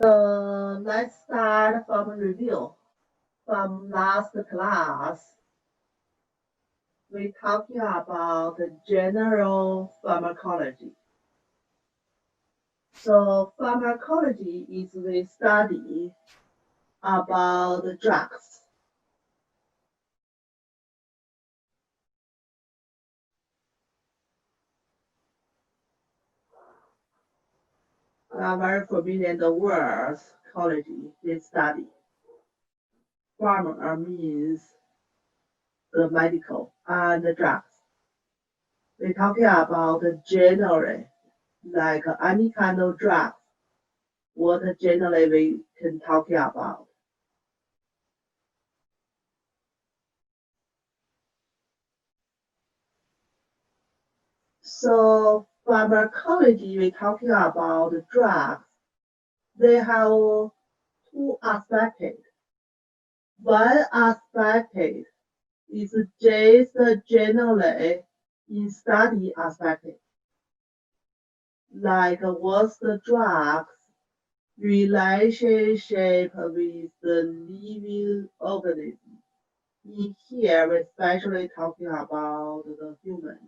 So let's start from a review. From last class, we talking about general pharmacology. So pharmacology is the study about drugs. We are very familiar the words ecology, this study. Pharma means the medical and the drugs. We're talking about generally, like any kind of drug, what generally we can talk about. So pharmacology, we're talking about drugs. They have two aspects. One aspect is just generally in study aspect, like what's the drugs relationship with the living organism. In here, we're especially talking about the human.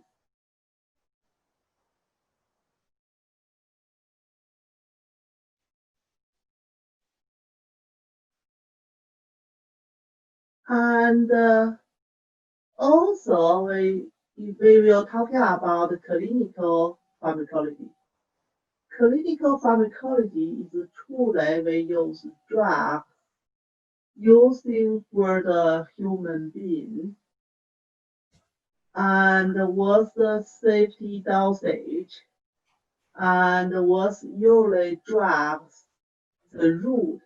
And also, we will talking about clinical pharmacology. Clinical pharmacology is truly we use drugs using for the human being and what's the safety dosage and what's usually drugs the root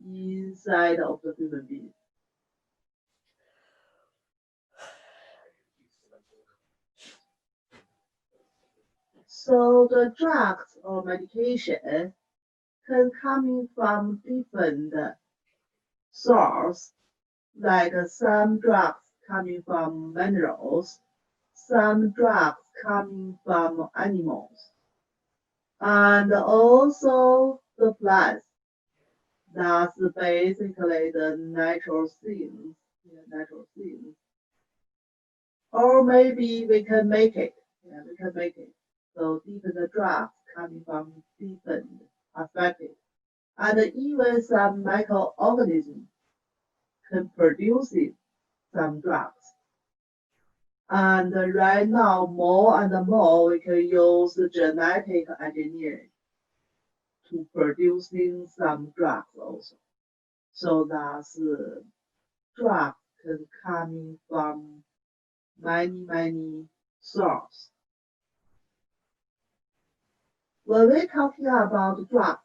inside of the human being. So the drugs or medication can come from different source, like some drugs coming from minerals, some drugs coming from animals, and also the plants. That's basically the natural things, natural things. Or maybe we can make it. Yeah, we can make it. So different drugs coming from different aspects. And even some microorganisms can produce some drugs. And right now, more and more, we can use genetic engineering to producing some drugs also. So that's drugs can coming from many sources. When we're talking about drugs,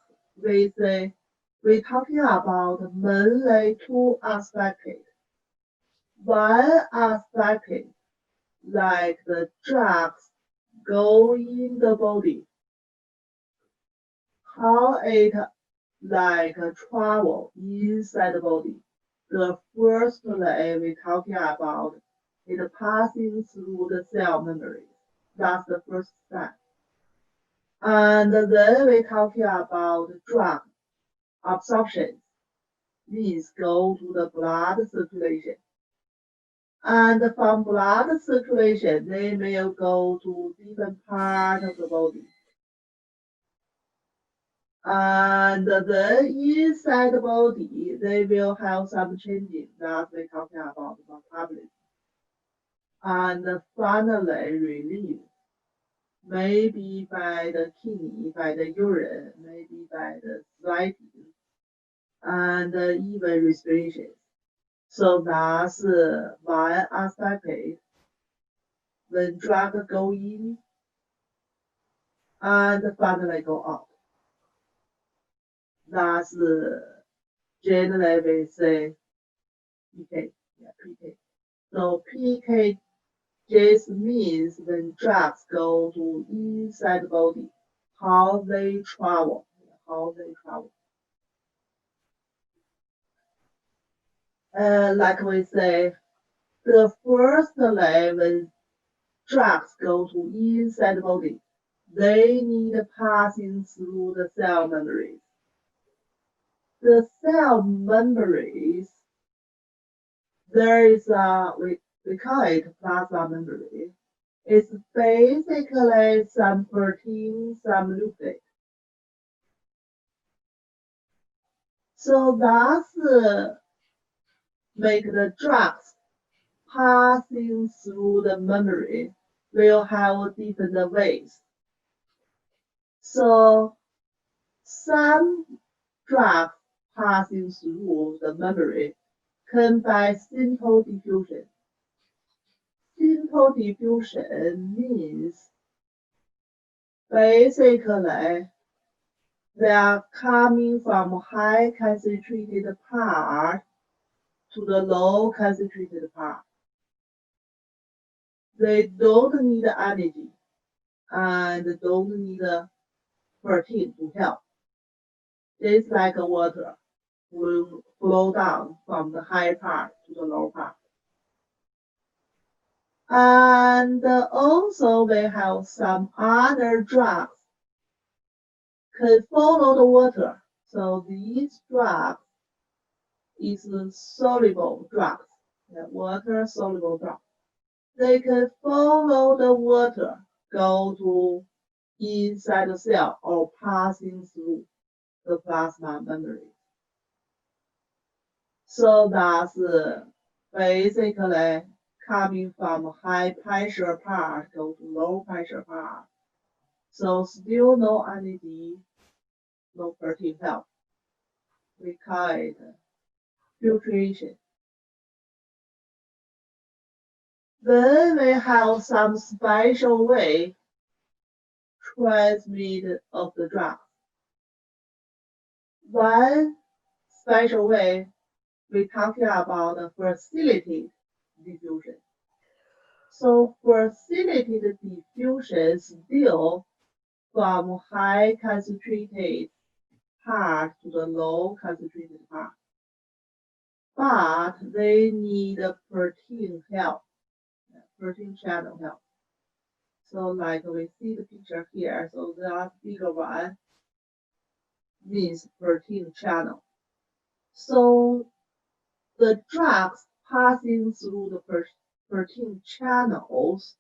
we say we're talking about mainly two aspects. One aspect, like the drugs go in the body, how it like travel inside the body. The first layer we're talking about is passing through the cell membrane. That's the first step. And then we're talking about drug absorption, means go to the blood circulation. And from blood circulation, they will go to different part of the body. And then inside the body, they will have some changes that we're talking about metabolism. And finally release, maybe by the kidney, by the urine, maybe by the sweating, and even respiration. So that's one aspect when drug go in and finally go out. That's generally we say PK. Yeah, PK. So PK just means when drugs go to inside the body, how they travel, how they travel. Like we say, the first line when drugs go to inside the body, they need passing through the cell membrane. The cell memories, there is we call it plasma memory. It's basically some protein, some lipid. So that's make the drugs passing through the memory will have different ways. So some drugs passing through the memory can by simple diffusion. Simple diffusion means basically they are coming from high concentrated part to the low concentrated part. They don't need energy and don't need protein to help. Just like water will flow down from the high part to the low part. And also we have some other drugs can follow the water. So these drugs is soluble drugs, water soluble drugs. They can follow the water, go to inside the cell or passing through the plasma membrane. So that's basically coming from high pressure part go to low pressure part. So still no energy, no protein help. We call it filtration. Then we have some special way transmit of the drug. One special way we talking about the facilitated diffusion. So facilitated diffusion still from high concentrated part to the low concentrated part. But they need a protein help, protein channel help. So like we see the picture here, so that bigger one means protein channel. So the drugs passing through the protein channels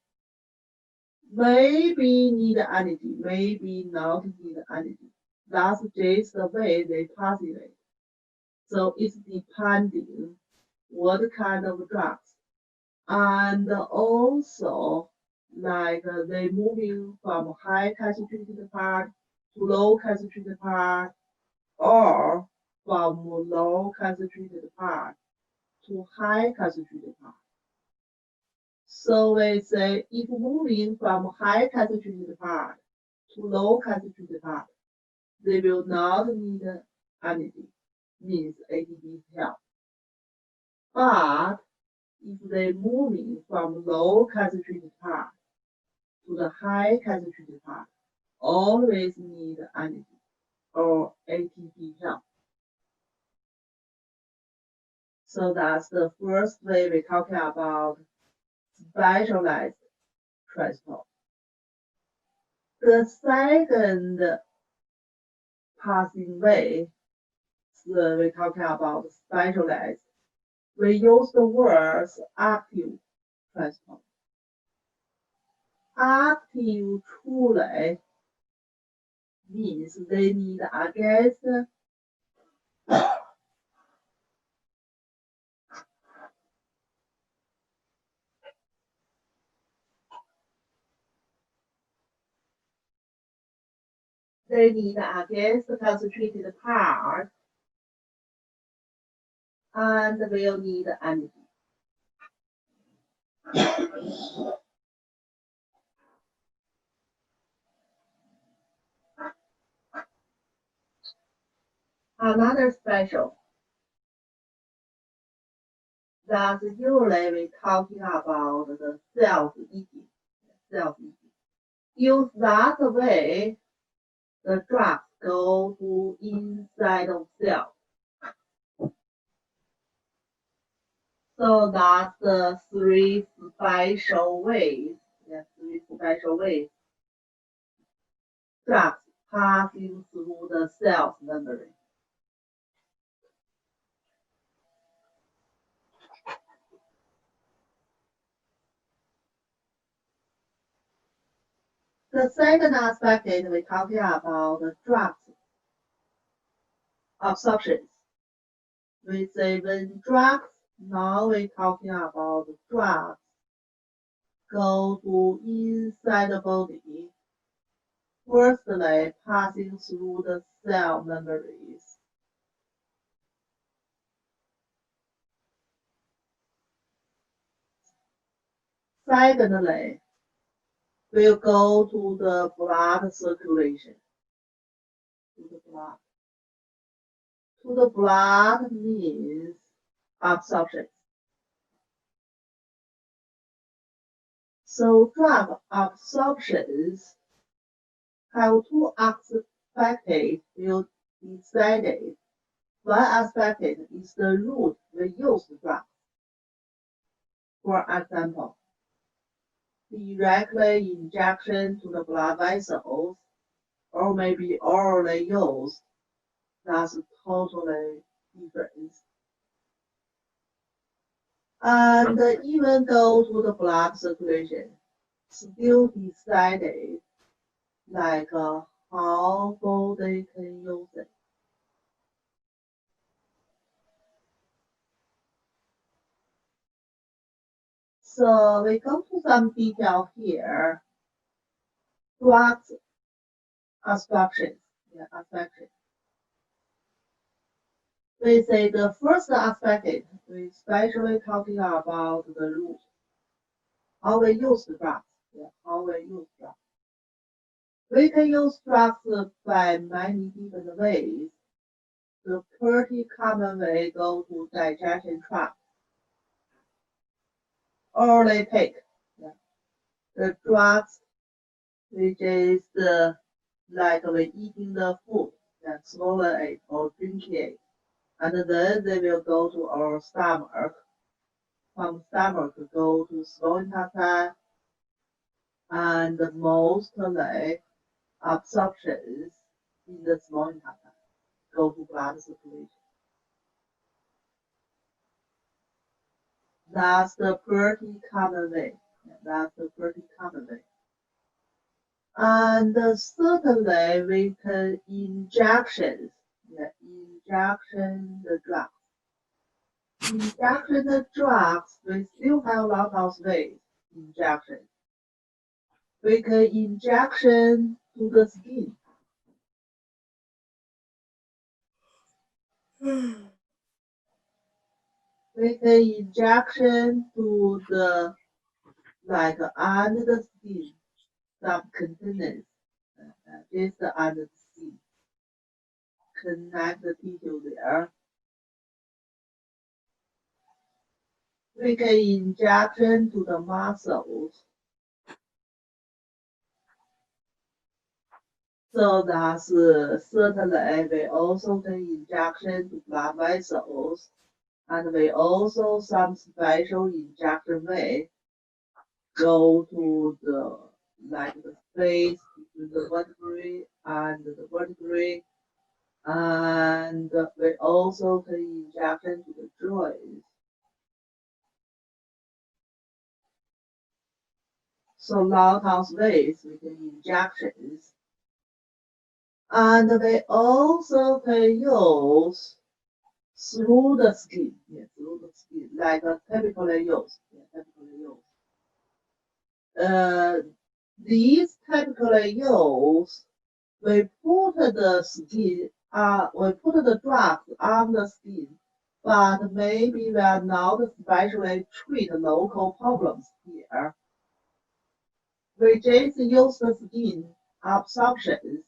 maybe need energy, maybe not need energy. That's just the way they pass it. So it's depending what kind of drugs. And also, like they moving from high concentrated part to low concentrated part, or from low concentrated part to high concentrated part. So we say if moving from high concentrated part to low concentrated part, they will not need energy, means ATP help. But if they moving from low concentrated part to the high concentrated part, always need energy or ATP help. So that's the first way we're talking about specialized transport. The second passing way we're talking about specialized. We use the words active transport. Active 出来 means they need against they need against the concentrated part and will need energy. Another special that usually we talking about the self-eating. Self-eating. Use that way, the drugs go to inside of cell. So that's the three special ways. Yeah, three special ways. Drugs passing through the cell's memory. The second aspect is we're talking about the drugs absorption. We say when drugs, now we're talking about drugs go to inside the body, firstly passing through the cell membranes. Secondly, will go to the blood circulation. To the blood means absorption. So drug absorptions have two aspects will be decided. One aspect is the route we use the drug. For example, directly injection to the blood vessels, or maybe orally used. That's totally different. And even go to the blood circulation, still decided like how body can use it. So we go to some detail here. Drugs absorption. We say the first aspect is we especially talking about the route. How we use the drugs. How we use drugs. We can use drugs by many different ways. The pretty common way go to digestion tract. Or they take the drugs, which is like we eating the food, swallow it or drinking it. And then they will go to our stomach. From stomach go to small intestine, and mostly absorptions in the small intestine go to blood circulation. That's the pretty common way. And certainly we can injection the drugs. Injection the drugs, we still have a lot of ways. Injection. We can injection to the skin. We can injection to the under the skin subcutaneous. Just under the skin. Connect the tissue there. We can injection to the muscles. So that's certainly we also can injection to blood vessels, and we also some special injection way go to the space between the vertebrae and the vertebrae, and we also can injection to the joints. So lot of ways we can injections. And we also can use through the skin, like typically used. These typically used, we put the skin, we put the drugs on the skin, but maybe we are not specially treat local problems here. We just use the skin absorptions,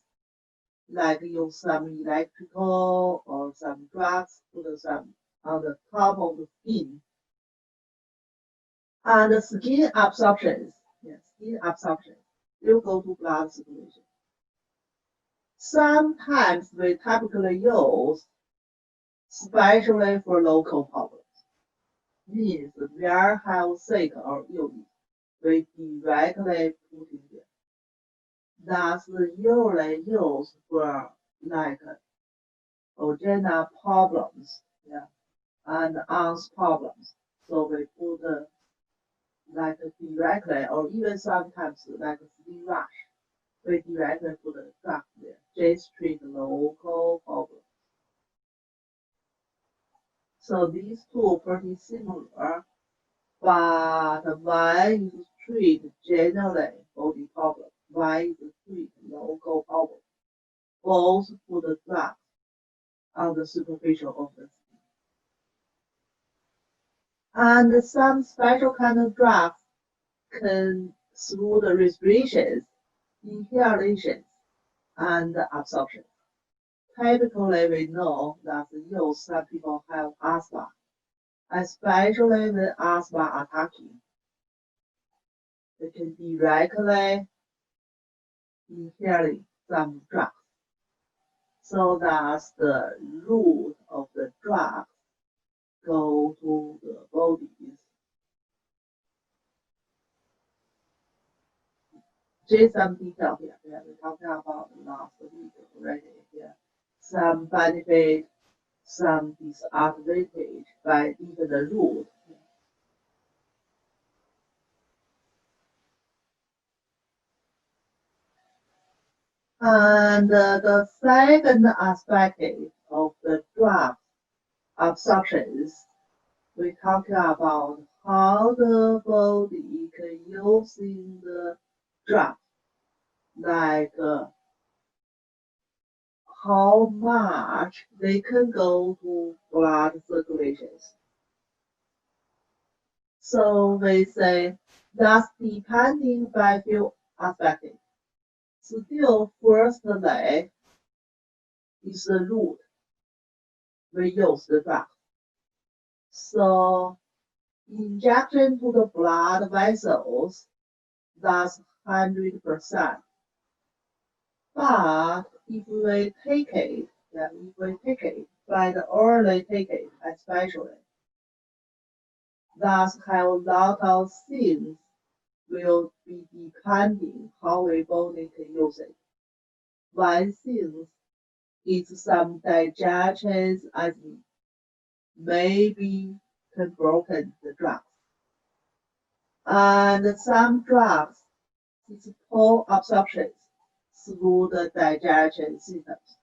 like use some electrical or some drugs put some on the top of the skin. And the skin absorptions, will go to blood circulation. Sometimes we typically use, especially for local problems. Means we are have sick or illness, we directly put in there. That's usually used for original problems, and ans problems. So we put directly or even sometimes like skin rash. we directly put the drug there, just treat local problem. So these two are pretty similar, but one is treat generally body problem, one is treat local problem. Both put the drug on the superficial of the skin. And some special kind of drugs can, through the respirations, inhalations, and absorption. Typically, we know that some people have asthma, especially when asthma attacking. They can directly inhaling some drugs. So that the root of the drug go to the bodies. Just some detail here. We have been talking about last week already here. Some benefit, some disadvantage by even the root. And the second aspect of the drug absorptions, we talk about how the body can using the drug, like how much they can go to blood circulations. So we say that's depending by few aspects. Still, firstly, is the route we use the drug. So injection to the blood vessels, that's 100%. But if we take it, by the orally take it, especially, that have a lot of things will be depending how we body can use it. One thing is some digestion enzyme maybe can broken the drugs. And some drugs is poor absorption through the digestion systems.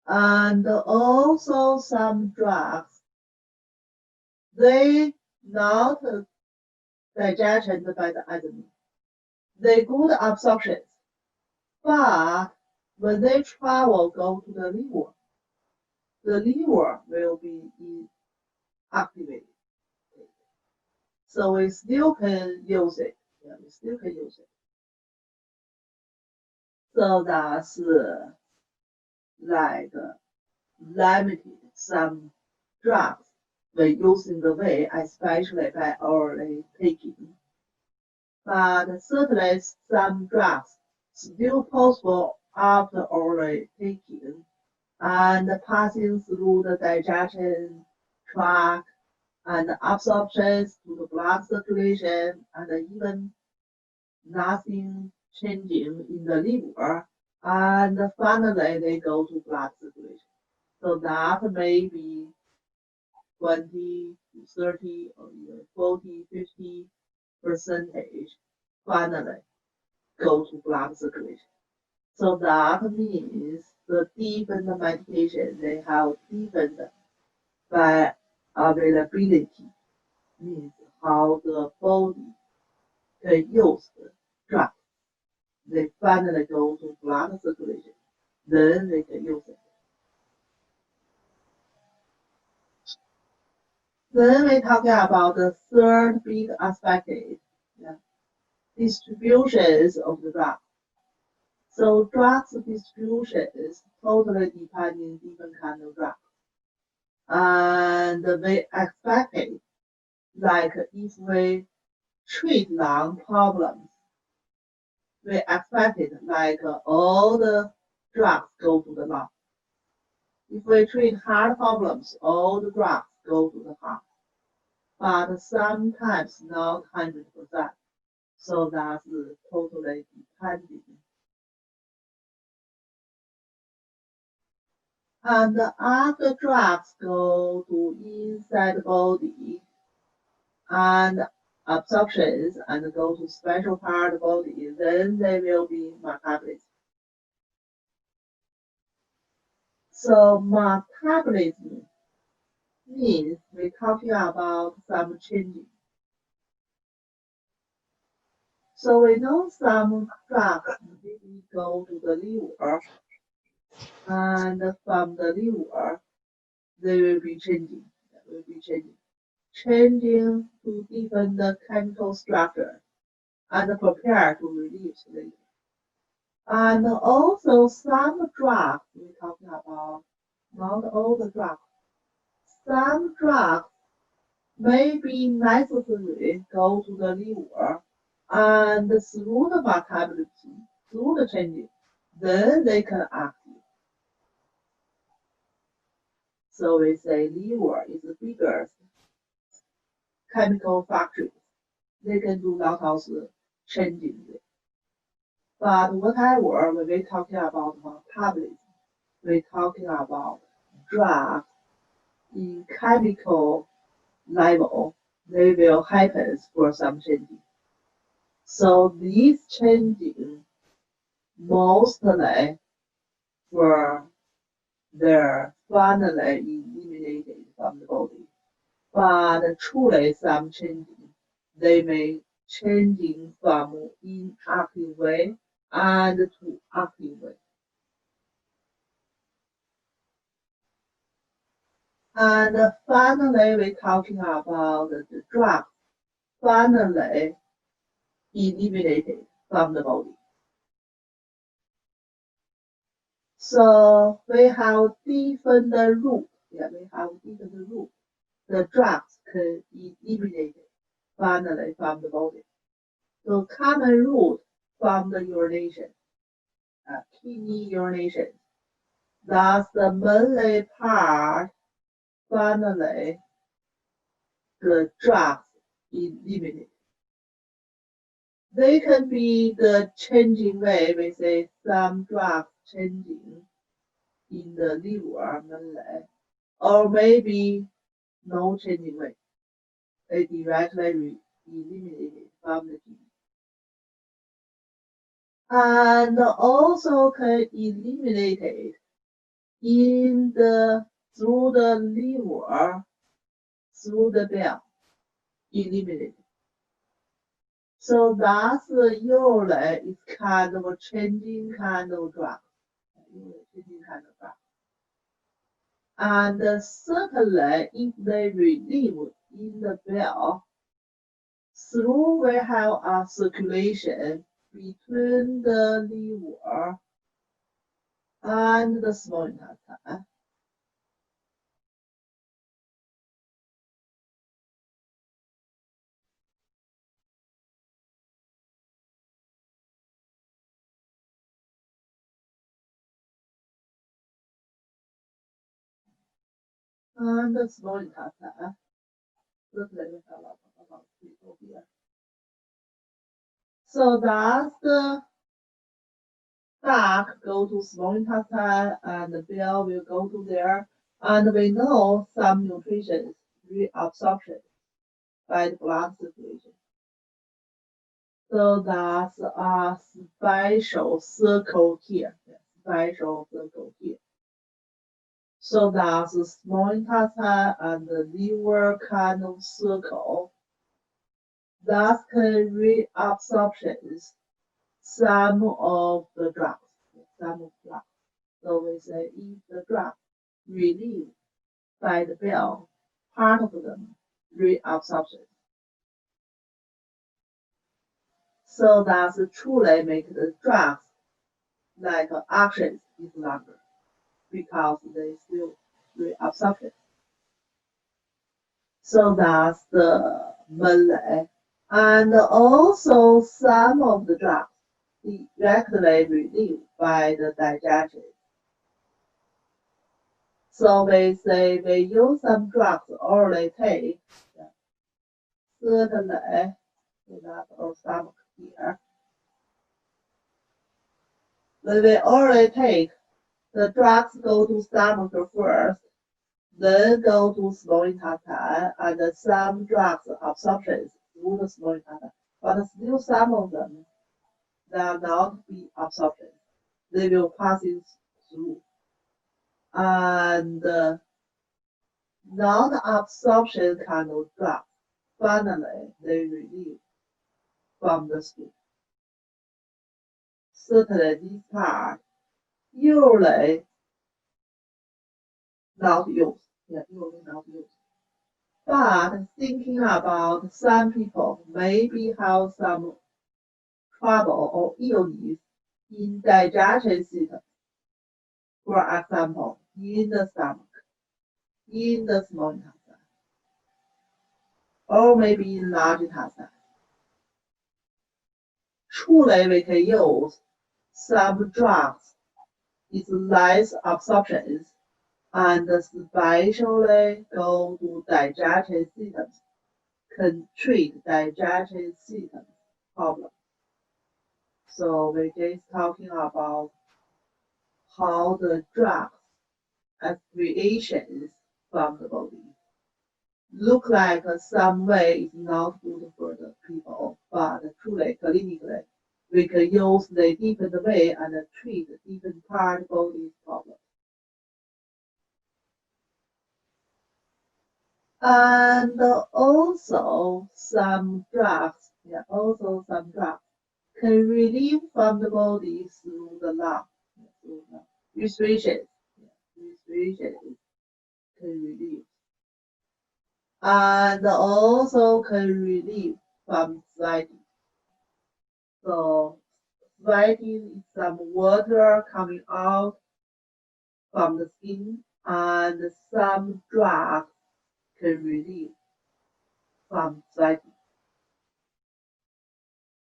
And also some drugs, they not digested by the enzyme. They good absorption, but when they travel go to the liver will be inactivated. So we still can use it. Yeah, we still can use it. So that's like limited some drugs we use in the way, especially by orally taking. But certainly some drugs still possible after orally taking and passing through the digestion tract and absorption to the blood circulation and even nothing changing in the liver. And finally, they go to blood circulation. So that may be 20 to 30 or even 40, 50% finally go to blood circulation. So that means the different medication, they have different bioavailability, means how the body can use the drug. They finally go to blood circulation, then they can use it. Then we're talking about the third big aspect, distributions of the drug. So drugs distribution is totally depending different kind of drug. And we expected, like if we treat lung problems, we expected like all the drugs go to the lung. If we treat heart problems, all the drugs go to the heart. But sometimes not 100%. So that's totally depending. And after drugs go to inside the body, and absorptions and go to special part of the body, then they will be metabolism. So metabolism means we're talking about some changing. So we know some drugs maybe go to the liver, and from the liver, they will be changing. Changing to different chemical structure and prepare to release later. And also some drugs we're talking about, not all the drugs. Some drugs may be necessary go to the liver and through the metabolism, through the changing, then they can active. So we say liver is the biggest chemical factory. They can do lot of changing. But whatever, when we're talking about metabolism, we're talking about drugs in chemical level, they will happen for some changing. So these changing mostly were they're finally eliminated from the body. But truly some changing, they may changing from inactive way and to active way. And finally, we're talking about the drug finally eliminated from the body. So we have different route. Yeah, we have different route. The drugs can eliminate finally from the body. The common route from the urination, kidney urination. That's the mainly part. Finally, the drugs eliminated. They can be the changing way. We say some drugs changing in the liver mainly, or maybe no changing way. They directly eliminated from the kidney. And also can eliminate it in the through the liver, through the bile, eliminated. So that's usually it's kind of a changing kind of drug. And certainly if they relieve in the bile, through we have a circulation between the liver and the small intestine. And the small intestine. Certainly we have a lot of people here. So that's the duct go to small intestine and the bile will go to there. And we know some nutrition reabsorption by the blood circulation. So that's a special circle here. Special circle here. So that's the small intestine and the liver kind of circle. That can reabsorptions some of the drugs. So we say if the drug released by the bile, part of them reabsorption. So that's truly make the drugs like actions is longer because they still reabsorption. So that's the melee. And also some of the drugs directly relieved by the digestion. So we say we use some drugs orally take, certainly, so that's our stomach here. When we orally take, the drugs go to stomach first, then go to small intestine, and some drugs absorptions through the small intestine, but still some of them will not be absorption. They will pass it through. And non-absorption kind of drugs, finally, they release from the skin. Certainly, this part usually not used. Yeah, usually not used. But thinking about some people maybe have some trouble or illness in digestion system. For example, in the stomach, in the small intestine, or maybe in large intestine. Truly, we can use some drugs with less absorption and especially go to digestion systems, can treat digestion system problems. So we're just talking about how the drugs as creations from the body look like some way is not good for the people, but truly clinically we can use the different way and treat different part body's problems. And also some drugs can relieve from the body through the lung, through the respiration. Respiration can relieve. And also can relieve from sweating. So sweating is some water coming out from the skin, and some drugs can relieve from sweating.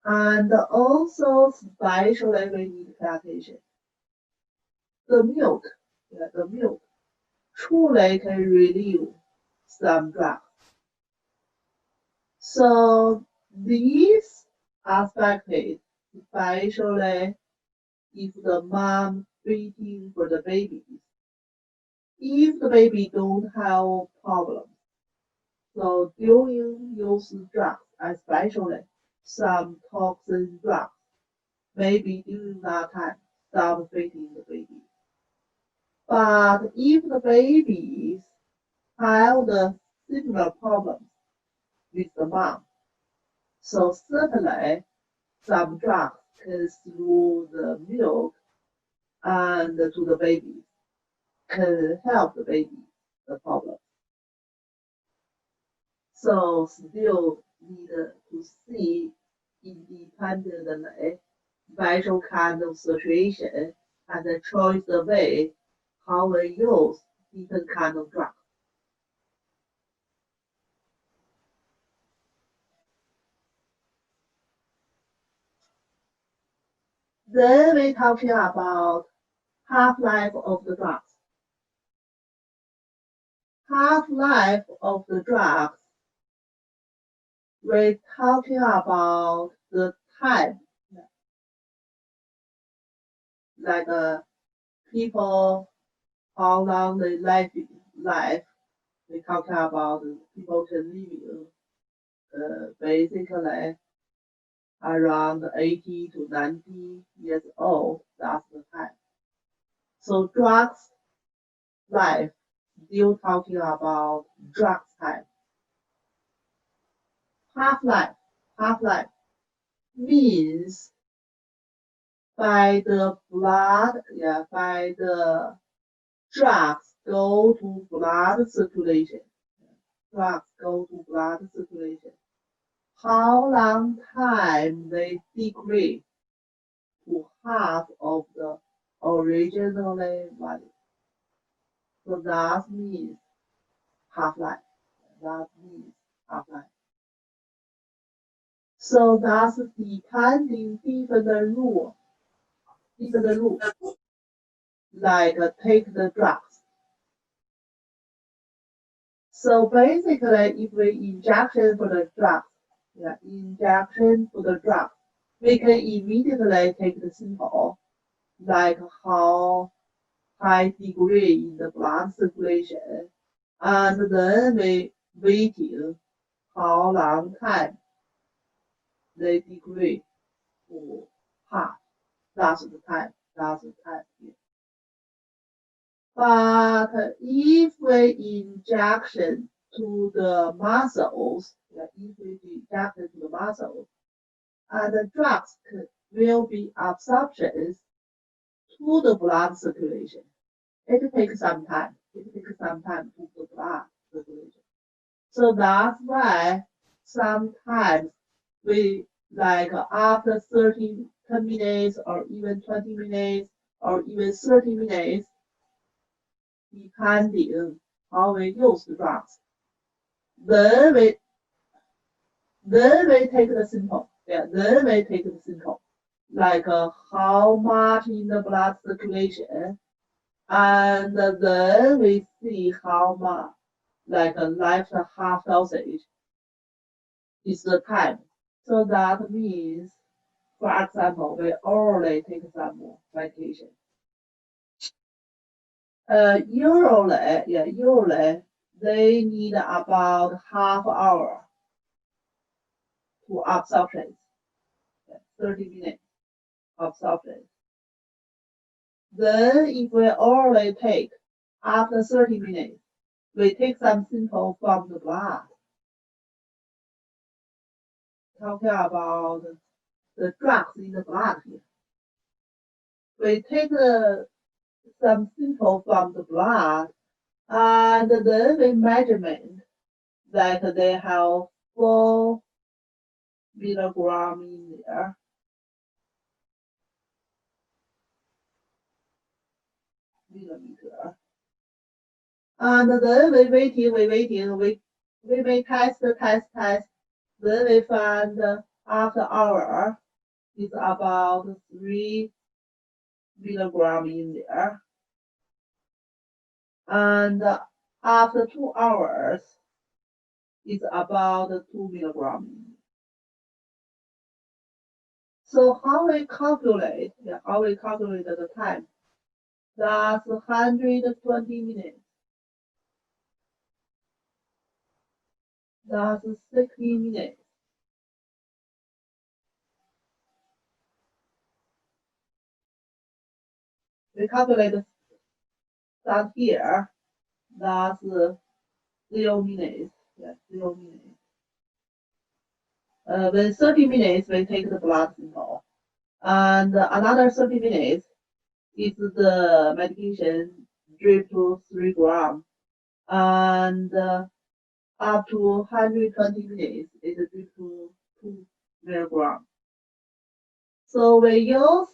And also especially we need lactation. The milk truly can relieve some drugs. So these aspects, especially if the mom waiting for the baby, if the baby don't have problems, so during use drugs, especially some toxin drugs, maybe during that time stop feeding the baby. But if the babies have the similar problems with the mom, so certainly some drugs can through the milk and to the baby can help the baby the problem. So still need to see independently special kind of situation and choose the way how we use different kind of drugs. Then we're talking about half-life of the drugs. Half-life of the drugs, we're talking about the time, like people, how long they life. We talking about people can live basically around 80 to 90 years old. That's the time. So drugs life, still talking about drugs time. Half-life means by the blood, by the drugs go to blood circulation. Drugs go to blood circulation. How long time they decrease to half of the originally value. So that means half-life. So that's depending different rule, like take the drugs. So basically, if we injection for the drugs, we can immediately take the sample, like how high degree in the blood circulation, and then we waiting how long time they decrease to half. That's the time. Here. But if we injection to the muscles, and the drugs will be absorptions to the blood circulation. It takes some time. To the blood circulation. So that's why sometimes we like after 10 minutes or even 20 minutes or even 30 minutes, depending how we use the drugs. Then we take the symptom. Like how much in the blood circulation, and then we see how much, like left half dosage is the time. So that means, for example, we orally take some medication. Usually they need about half hour to absorption. 30 minutes absorption. Then if we orally take after 30 minutes, we take some sample from the blood. Talking about the drugs in the blood here. We take some sample from the blood, and then we measurement that they have 4 milligram in there. Millimeter. And then we waiting, we may test. Then we find after hour is about 3 milligram in there. And after 2 hours, it's about 2 milligram. So how we calculate the time? That's 120 minutes. That's 60 minutes. We calculate that here. That's 0 minutes. 0 minutes. When 30 minutes, we take the blood sample. And another 30 minutes is the medication drip to 3 grams. And up to 120 minutes is drip to 2 milligrams. So we use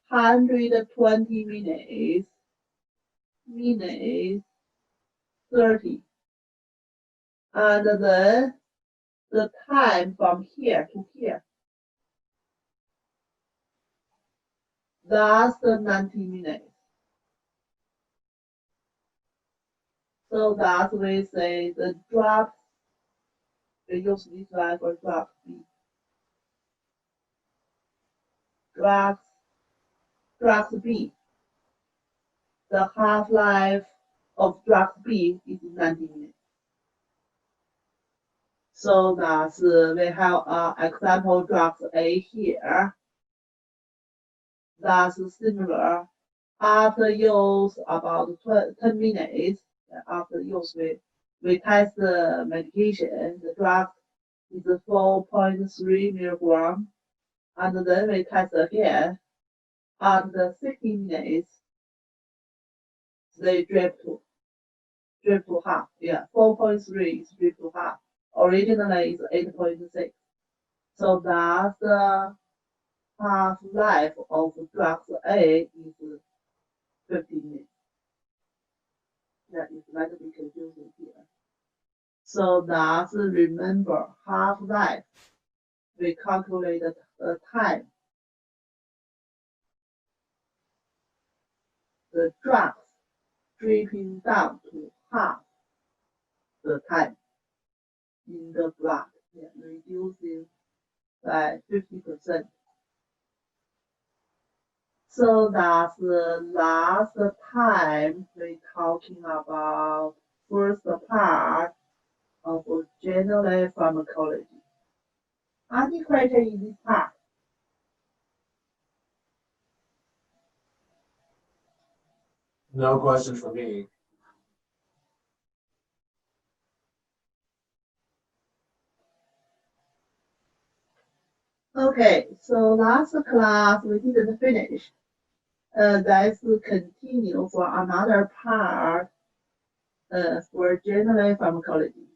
120 minutes 30. And then the time from here to here, that's the 90 minutes. So that we say the drug, we use this line for drug B. Drugs B. The half-life of drug B is 90 minutes. So that's we have example drugs A here. That's similar. After use about 10 minutes, after use we test the medication. The drug is 4.3 milligram, and then we test again. After 60 minutes, they drip to half. 4.3 is drip to half. Originally is 8.6. So that's the half-life of drugs A is 15 minutes. That is a little bit confusing here. So that's remember half-life. We calculate the time. The drugs dripping down to half the time in the blood, reducing by 50%. So that's the last time we're talking about first part of general pharmacology. Any question in this part? No questions for me. Okay, so last class we didn't finish. Let's continue for another part for general pharmacology.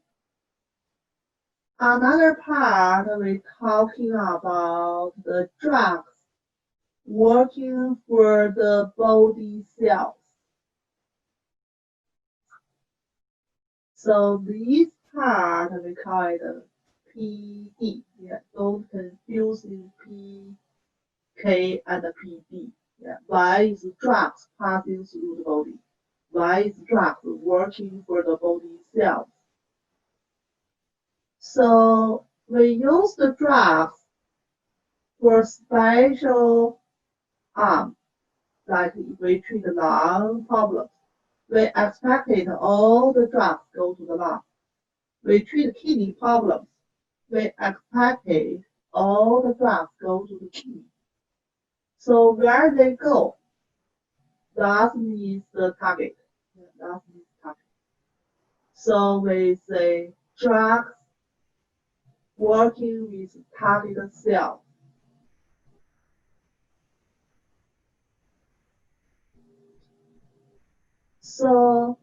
Another part we're talking about the drugs working for the body cells. So this part we call it PD. Yeah, don't confuse PK and PD. Yeah, why is drugs passing through the body? Why is drugs working for the body cells? So we use the drugs for special like if we treat the lung problems, we expected all the drugs go to the lung. We treat kidney problems, we expected all the drugs go to the kidney. So where they go, that means the target. That means target. So we say drugs working with target cells. So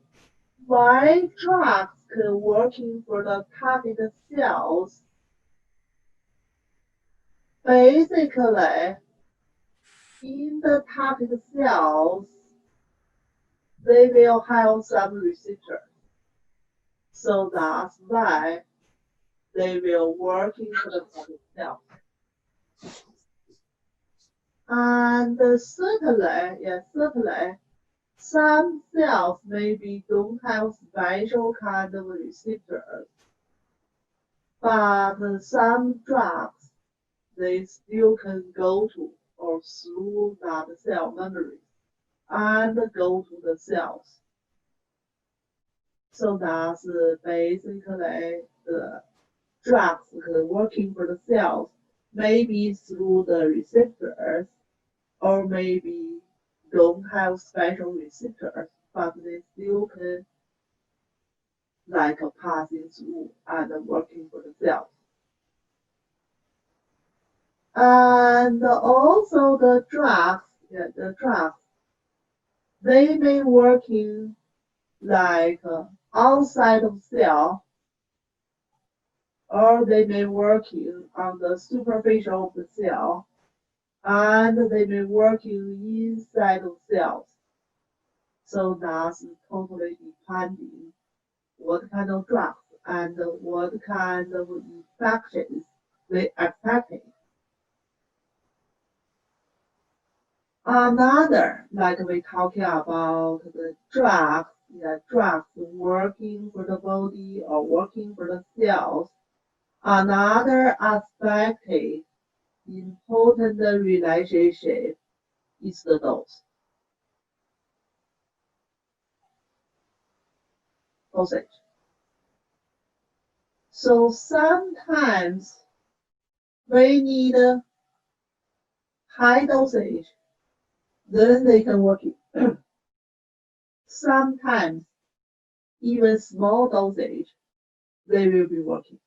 why drugs can working for the target cells? Basically, in the target cells, they will have some receptors. So that's why they will working for the target cells. And certainly, some cells maybe don't have special kind of receptors, but some drugs, they still can go to or through that cell memory and go to the cells. So that's basically the drugs working for the cells, maybe through the receptors, or maybe don't have special receptors, but they still can like passing through and working for the cells. And also the drugs, they may working like outside of cell, or they may working on the superficial of the cell, and they may working inside of cells. So that's totally depending what kind of drugs and what kind of infections they affected. Another, like we talking about the drugs, drugs working for the body or working for the cells. Another aspect, important relationship is the dosage. So sometimes we need high dosage, then they can work it. Sometimes even small dosage, they will be working.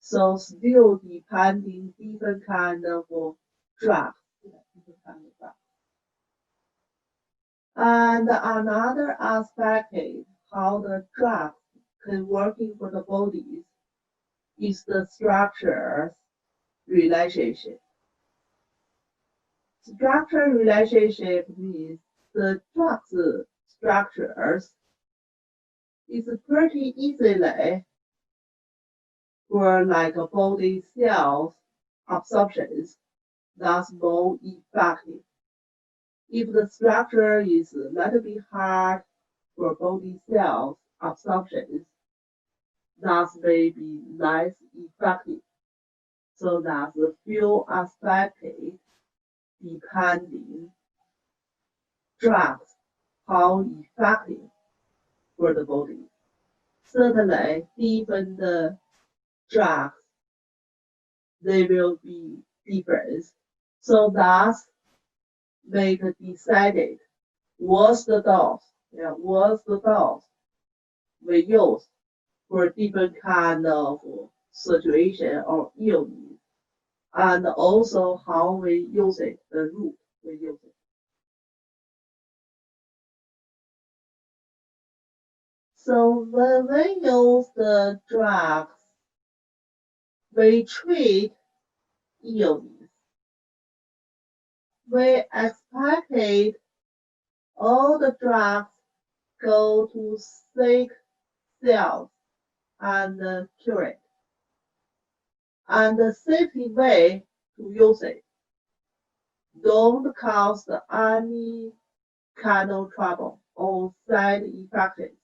So still depending different kind of drug, different kind of drug. And another aspect is how the drugs can working for the bodies is the structures relationship. Structure relationship means the drugs structures is pretty easily for like a body cells absorptions that's more effective. If the structure is a little bit hard for body cells absorptions, that may be less effective. So that's a few aspects depending drugs how effective for the body. Certainly different drugs they will be different. So that's make decided what's the dose, we use for different kind of situation or illness, and also how we use it, the route we use it. So when we use the drugs, we treat illness. We expected all the drugs go to sick cells and cure it. And the safety way to use it don't cause any kind of trouble or side effects.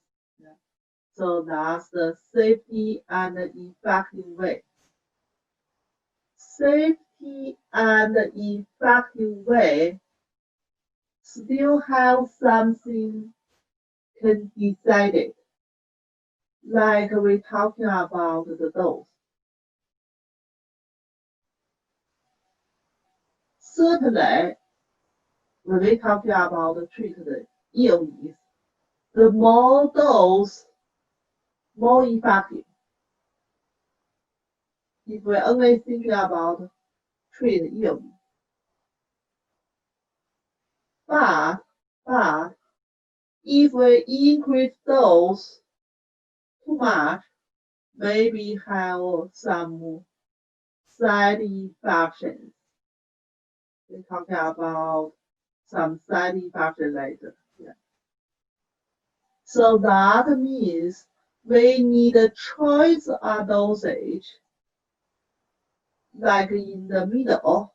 So that's the safety and effective way. Safety and effective way still have something can decide it, like we're talking about the dose. Certainly, when we're talking about the treated illness, the more dose, more effective. If we're only thinking about treat illness. But if we increase dose too much, maybe have some side effects. We're talking about some side effects later. Yeah. So that means we need a choice of dosage, like in the middle.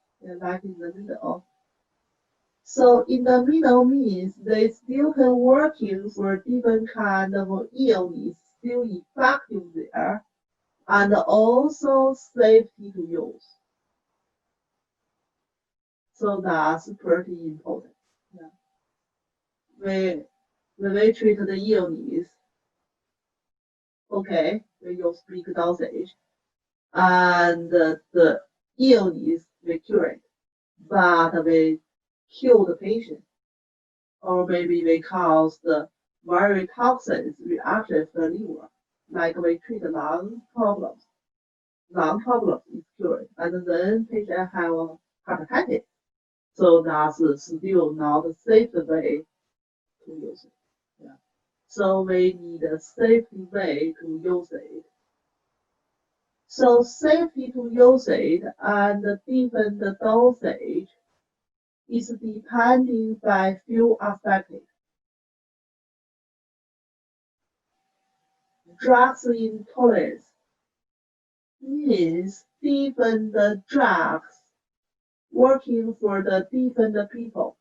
So in the middle means they still can working for different kind of illness, still effective there, and also safety to use. So that's pretty important. Yeah. When we treat the illness, okay, we use big dosage, and the illness we cure it, but we kill the patient, or maybe we cause the very toxic reaction for the liver, like we treat lung problems. Lung problem is cured, and then patient have a hepatitis. So that's still not a safe way to use it. Yeah. So we need a safe way to use it. So safety to use it and different dosage is depending by few aspects. Drugs intolerance means different drugs working for the different people.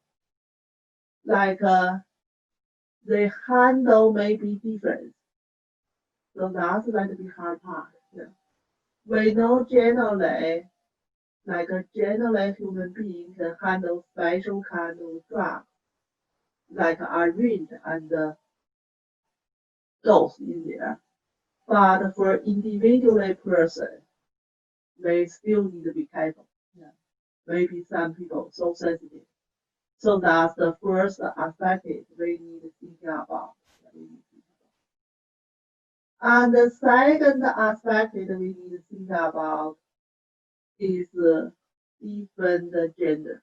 Like they handle may be different. So that's going to be hard part. Yeah. We know generally, like a general human being can handle special kind of drugs, like arrange and dose in there. But for individual person, they still need to be careful. Yeah. Maybe some people so sensitive. So that's the first aspect we need to think about. And the second aspect we need to think about is different gender.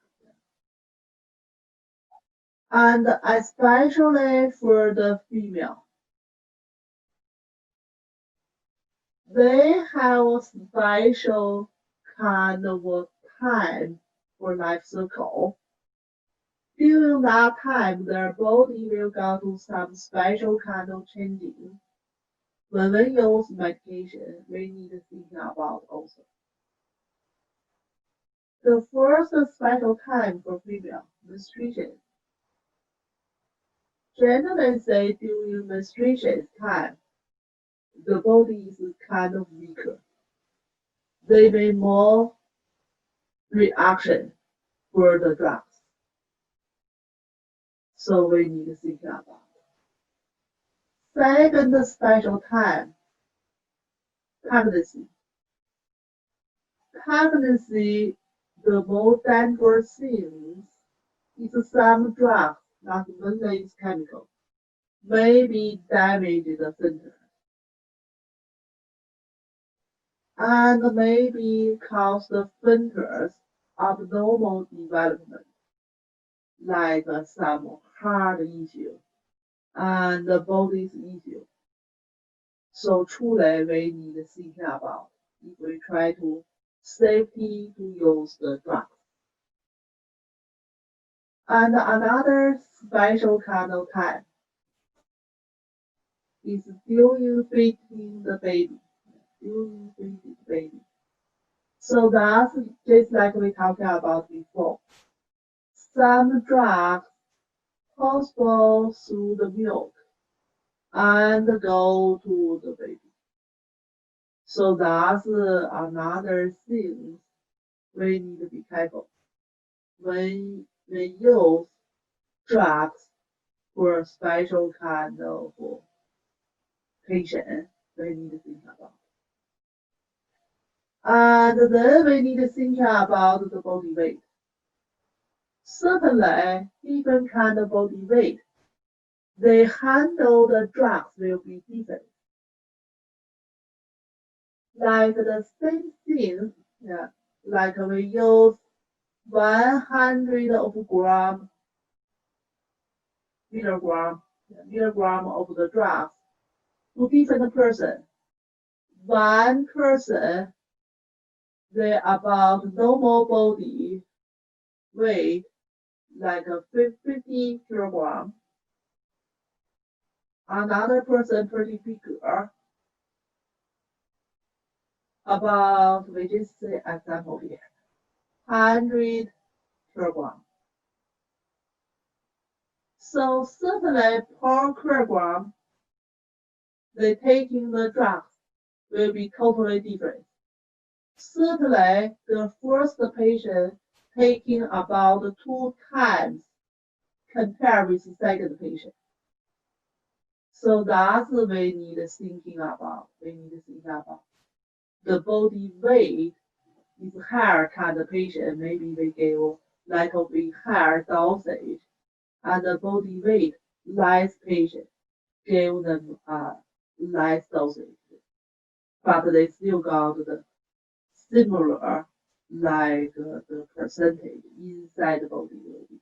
And especially for the female. They have a special kind of time for life cycle. During that time, their body will go through some special kind of changing. When we use medication, we need to think about also. The first special time for female menstruation. Generally say during menstruation time, the body is kind of weaker. They may more reaction for the drugs. So we need to think about. Second special time, pregnancy. tendency, the more dangerous things is some drugs that when they is chemical, maybe damage the center and maybe cause the centers abnormal development, like some heart issue and the body's issue. So truly we need to think about if we try to safety to use the drug. And another special kind of time is during feeding the baby. During feeding the baby. So that's just like we talked about before. Some drugs possible through the milk and go to the baby. So that's another thing we need to be careful. When we use drugs for a special kind of patient, we need to think about. And then we need to think about the body weight. Certainly, different kind of body weight, they handle the drugs will be different. Like the same thing, yeah, like we use 100 of milligram of the drugs to different person. One person, they about normal body weight, like 50 kilogram. Another person pretty bigger, about, we just say example here, 100 kilogram. So certainly per kilogram, the taking the drugs will be totally different. Certainly, the first patient taking about 2 times compared with the second patient. So that's we need thinking about. We need to think about the body weight is higher kind of patient. Maybe we give little bit higher dosage, and the body weight less patient give them less dosage, but they still got the similar like the percentage inside the body weight.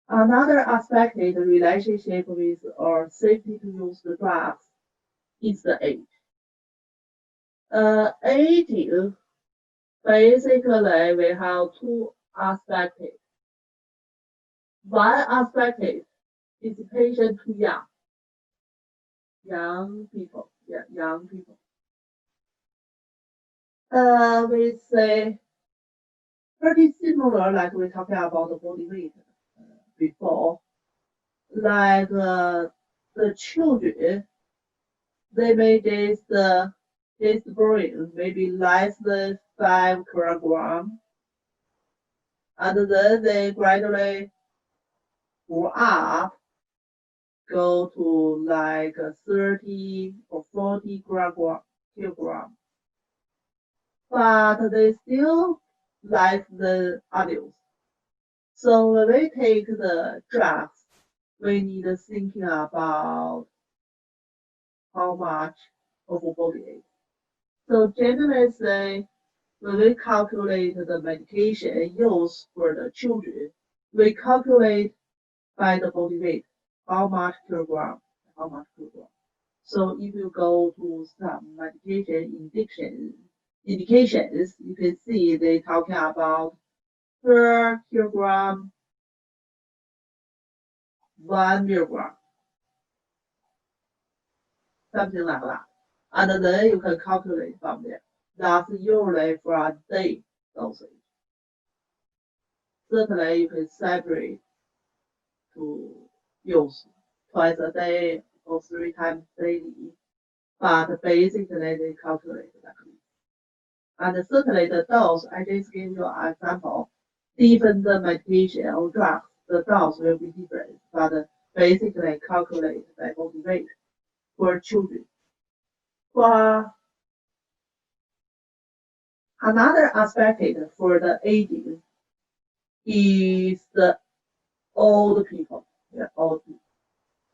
Another aspect in the relationship with or safety to use the drugs is the age. Aging, basically we have 2 aspects. One aspect is patient too young. Young people, yeah, young people. We say pretty similar like we talked about the body weight before. Like the children, they may just bring maybe less than 5 kilogram, and then they gradually grow up, go to like 30 or 40 kilogram, but they still less than adults. So when we take the drugs, we need to thinking about how much of a body weight. So generally say, when we calculate the medication used for the children, we calculate by the body weight, how much kilogram, how much kilogram. So if you go to some medication indications, you can see they talking about per kilogram, 1 milligram, something like that. And then you can calculate from there. That's usually for a day dosage. Certainly you can separate to use twice a day or 3 times daily, but basically they calculate that. And certainly the dose, I just gave you an example, different medication or drugs, the dose will be different, but basically calculate by body weight for children. For Another aspect for the aging is the old people. Yeah, old people.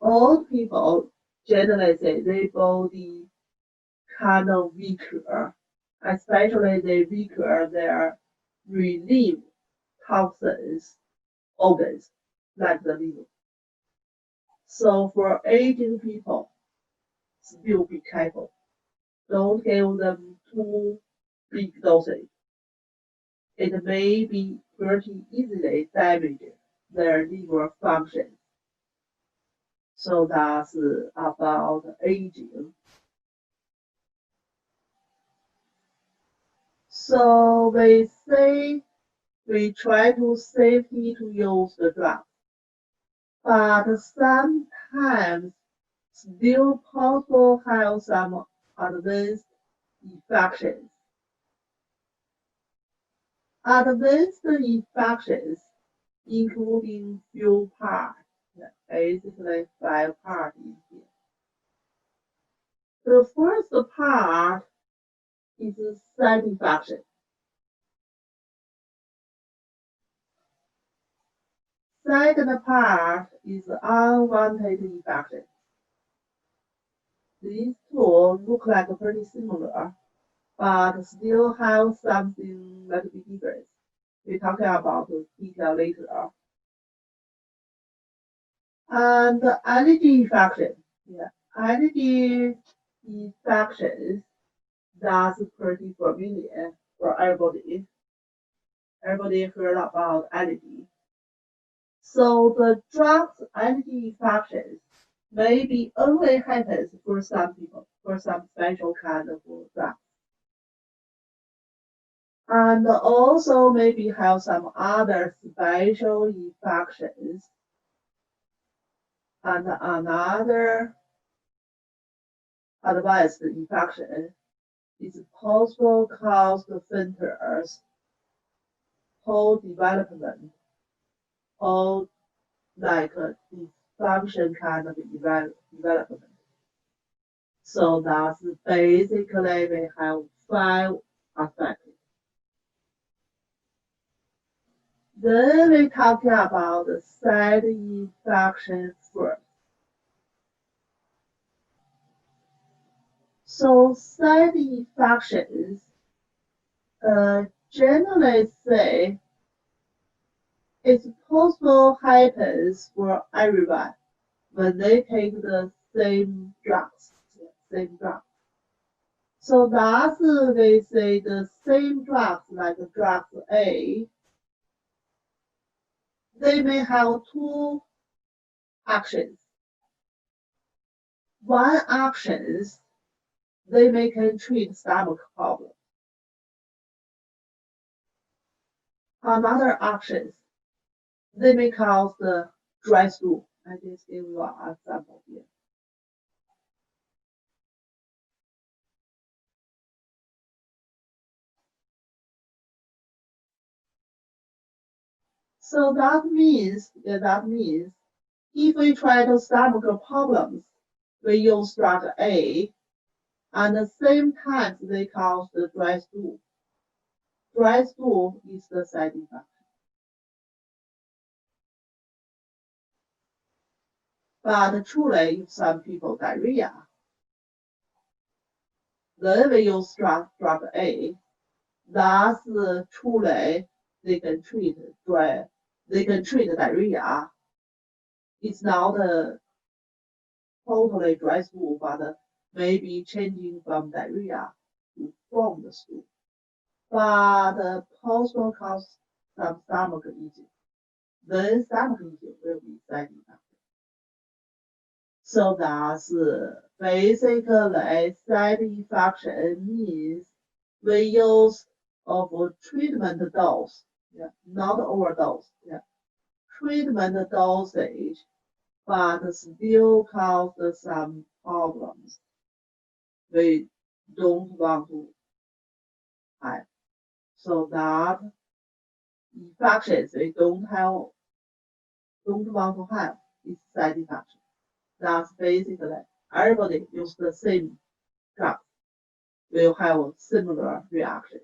Old people generally say their body kind of weaker, especially they weaker their relief toxins organs like the liver. So for aging people, still be careful. Don't give them too big dosage. It may be pretty easily damage their liver function. So that's about aging. So we say we try to safely to use the drug, but sometimes still possible have some advanced infections. Advanced infections, including few parts, basically 5 parts in here. The first part is side infection. Second part is unwanted infection. These two look like pretty similar, but still have something that be different. We're talking about the detail later. And allergy infection. Yeah, allergy infections, that's pretty familiar for everybody. Everybody heard about allergy. So the drugs allergy infections maybe only happens for some people, for some special kind of drugs. And also maybe have some other special infections. And another advanced infection is possible cause the centers whole development or like a dysfunction kind of development. So that's basically we have 5 aspects. Then we talking about the side infection first. So side infections generally say it's possible happens for everyone when they take the same drugs. Same drug. So that's they say the same drugs like drug A, they may have 2 actions. One actions they may can treat stomach problem. Another actions they may cause the dry stool. I just give you an example here. So that means if we try to stomach problems, we use drug A, and at the same time they cause the dry stool. Dry stool is the side effect. But truly, if some people diarrhea, then we use drug A. That's truly they can treat diarrhea. It's not totally dry stool, but maybe changing from diarrhea to formed stool. But also cause some stomach issue. Then stomach issue will be side effect. So that's basically side infection means we use of treatment dose, yeah, not overdose, yeah. Treatment dosage, but still cause some problems we don't want to have. So that infections we don't want to have is side infection. That's basically everybody use the same drug will have a similar reaction.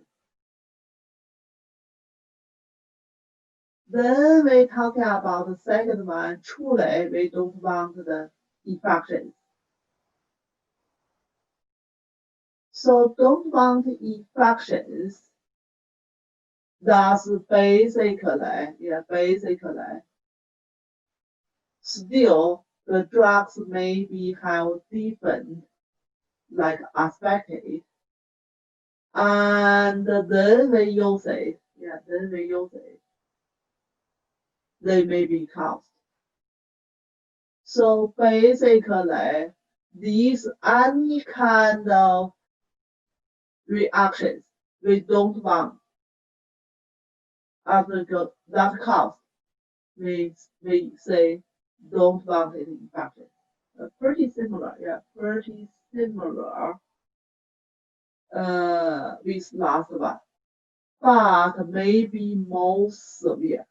Then we talking about the second one, truly we don't want the infections. So don't want infections. That's basically, still the drugs maybe have different like aspects, and then we use it. They may be caused. So basically, these any kind of reactions we don't want after that cause, we say don't want it infection. Pretty similar, pretty similar with last one, but maybe more severe.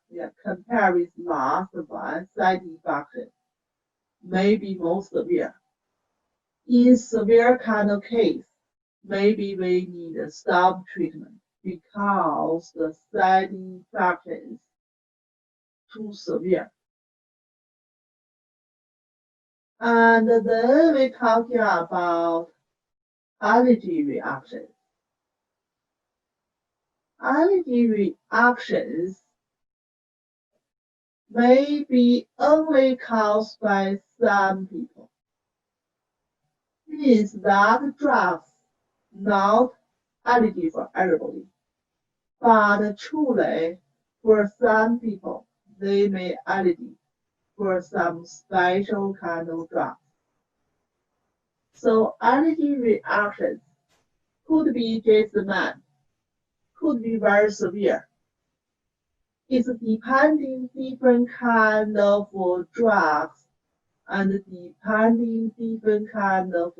Compared with last one, side infection maybe more severe. In severe kind of case, maybe we need to stop treatment because the side infections too severe. And then we talking about allergy reactions. Allergy reactions may be only caused by some people. Means that drugs not allergy for everybody, but truly for some people they may allergy for some special kind of drugs. So allergy reactions could be just mild, could be very severe. It's depending different kind of drugs and depending different kind of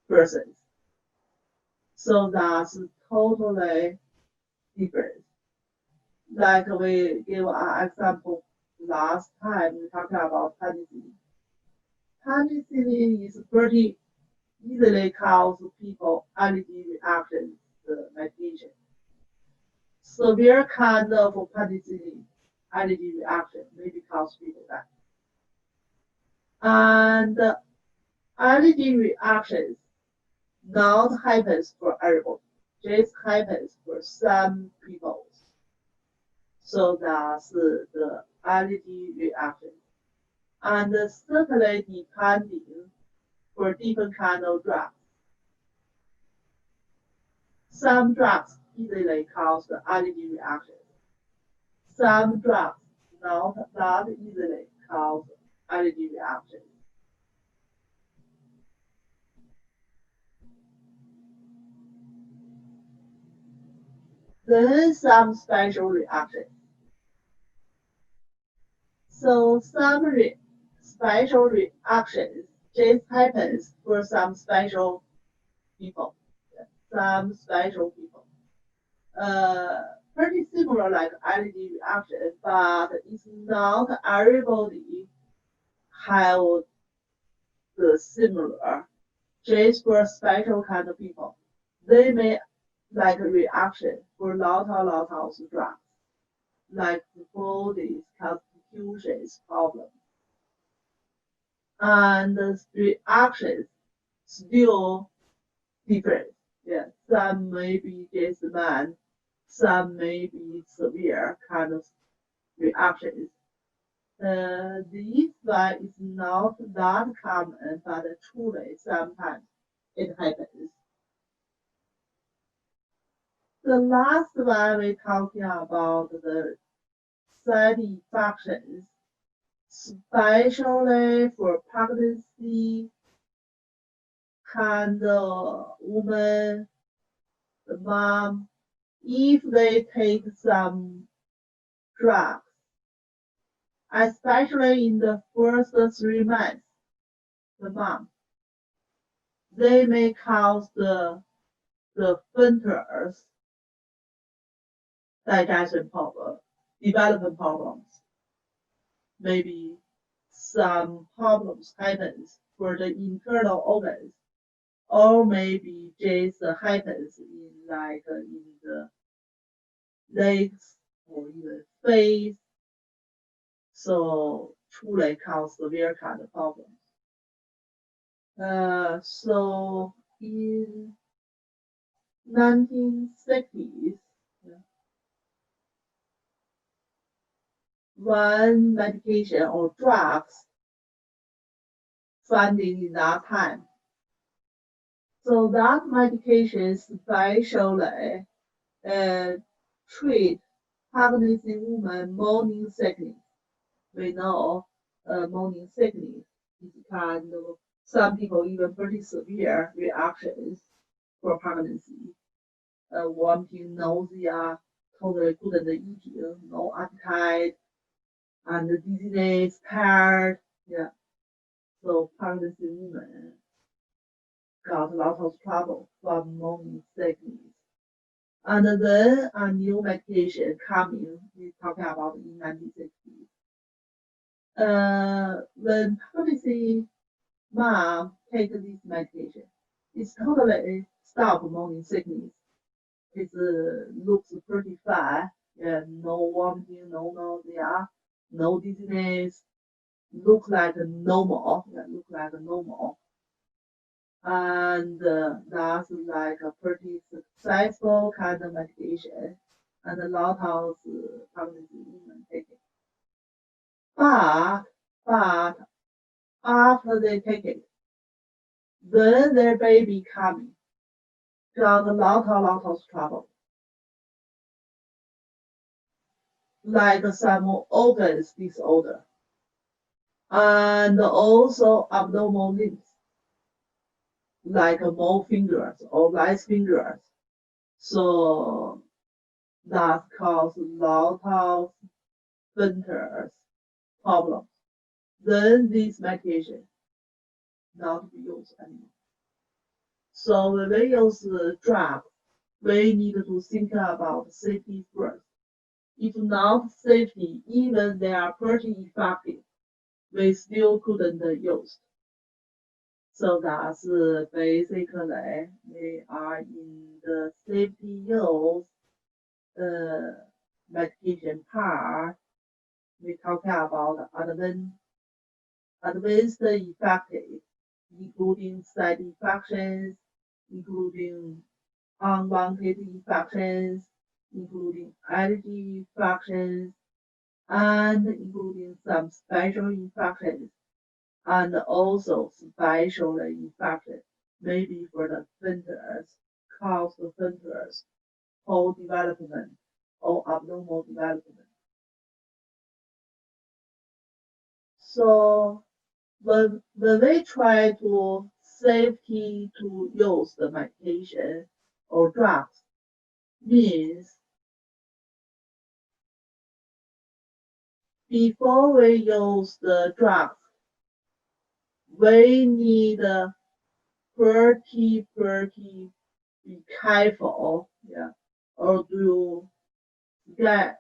persons. So that's totally different. Like we give an example last time, we talked about penicillin. Penicillin is pretty easily cause people allergy reactions to medication. Severe kind of penicillin allergy reaction maybe cause people that. And allergy reactions not happens for everybody, just happens for some people. So that's the allergy reaction. And certainly depending for different kind of drugs. Some drugs easily cause the allergy reaction. Some drugs not easily cause allergy reaction. Then some special reactions. So some special reactions just happens for some special people. Some special people. Pretty similar like allergy reaction, but it's not everybody have the similar, just for special kind of people. They may like a reaction for lot of drugs, like body's constitutions problem. And the reactions still different. Some may be just mild, some may be severe kind of reactions. This one is not that common, but truly sometimes it happens. The last one we're talking about the side infections, especially for pregnancy kind of woman, the mom, if they take some drugs, especially in the first 3 months, the mom, they may cause the fetus digestion problem, development problems. Maybe some problems happens for the internal organs, or maybe just happens in like in the legs or in the face so truly cause severe kind of problems. So in 1960s, one medication or drugs finding in that time. So that medication specially treat pregnant women morning sickness. We know morning sickness is kind of some people even pretty severe reactions for pregnancy. Vomiting, nausea, totally couldn't eat, no appetite, and dizziness, tired. Yeah. So pregnancy women got a lot of trouble from morning sickness. And then a new medication coming, we talking about in 1960s. When pregnancy mom take this medication, it's totally stop morning sickness. It looks pretty fine. Yeah, no vomiting, no nausea, no dizziness. Look like normal. Yeah, look like normal. And that's like a pretty successful kind of medication, and a lot of pregnancy women take it. But after they take it, then their baby coming got a lot of trouble, like some organs disorder, and also abnormal limbs, like more fingers or less fingers. So that cause a lot of winters problems. Then this medication not be used anymore. So when we use drugs, we need to think about safety first. If not safety, even they are pretty effective, we still couldn't use. So that's basically we are in the safety use medication part. We talking about advanced effective, including side infections, including unwanted infections, including allergy infections, and including some special infections, and also special infections, maybe for the foetus, cause the foetus whole development or abnormal development. So when we try to safety to use the medication or drugs, means before we use the drugs, we need pretty be careful, yeah, or do get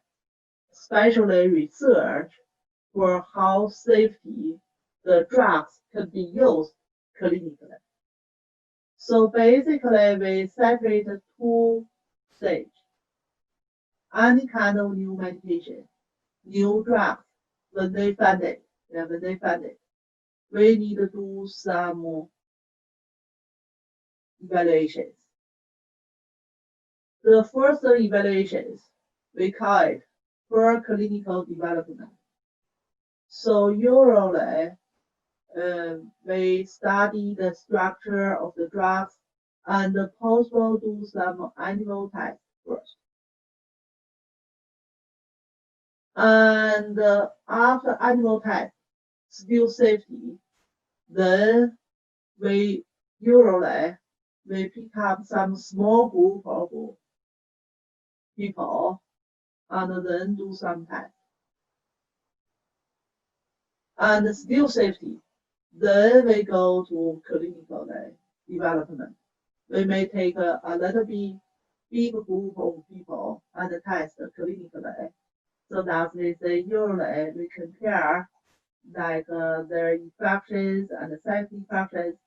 specially research for how safety the drugs can be used clinically. So basically, we separate two stages. Any kind of new medication, new drugs, when they find it, yeah, when they find it, we need to do some evaluations. The first evaluations, we call it preclinical development. So usually, we study the structure of the drugs and possible do some animal tests first. And after animal test, still safety, then we usually we pick up some small group of people and then do some tests. And still safety, then we go to clinical development. We may take a little bit big group of people and test clinically. So that means usually we compare like their infections and safety infections.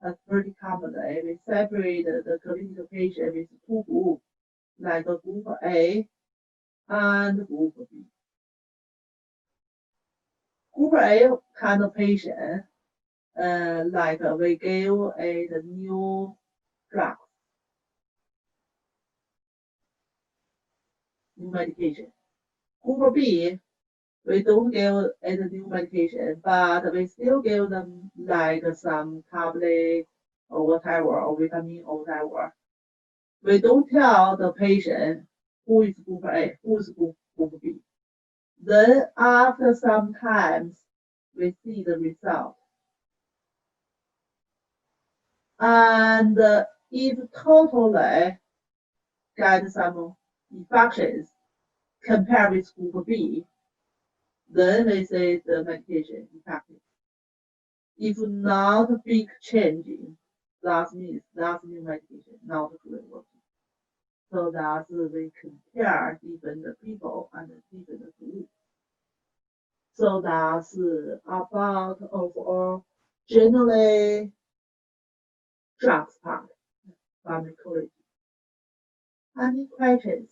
That's pretty commonly. We separate the clinical patient with two groups, like group A and group B. Group A kind of patient, like we give a new drug, new medication. Group B, we don't give it a new medication, but we still give them like some tablet or whatever, or vitamin or whatever. We don't tell the patient who is group A, who is group B. Then after some time, we see the result. And if totally get some infections compared with group B, then we say the medication effective. If not big changing, that means that new medication not really working. So that we compare different people and different groups. So that's about overall generally drugs part, pharmacology. Any questions?